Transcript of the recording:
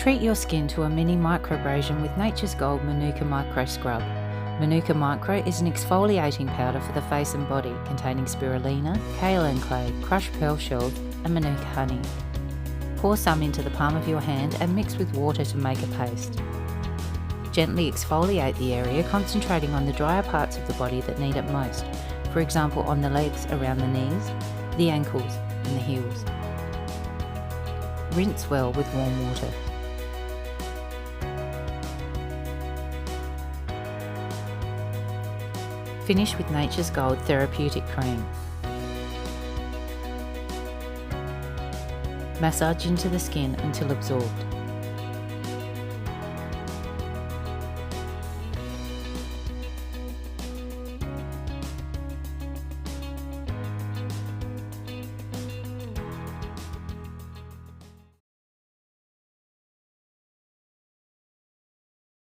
Treat your skin to a mini micro-abrasion with Nature's Gold Manuka Micro Scrub. Manuka Micro is an exfoliating powder for the face and body containing spirulina, kaolin clay, crushed pearl shells and Manuka honey. Pour some into the palm of your hand and mix with water to make a paste. Gently exfoliate the area, concentrating on the drier parts of the body that need it most, for example on the legs around the knees, the ankles and the heels. Rinse well with warm water. Finish with Nature's Gold Therapeutic Cream. Massage into the skin until absorbed.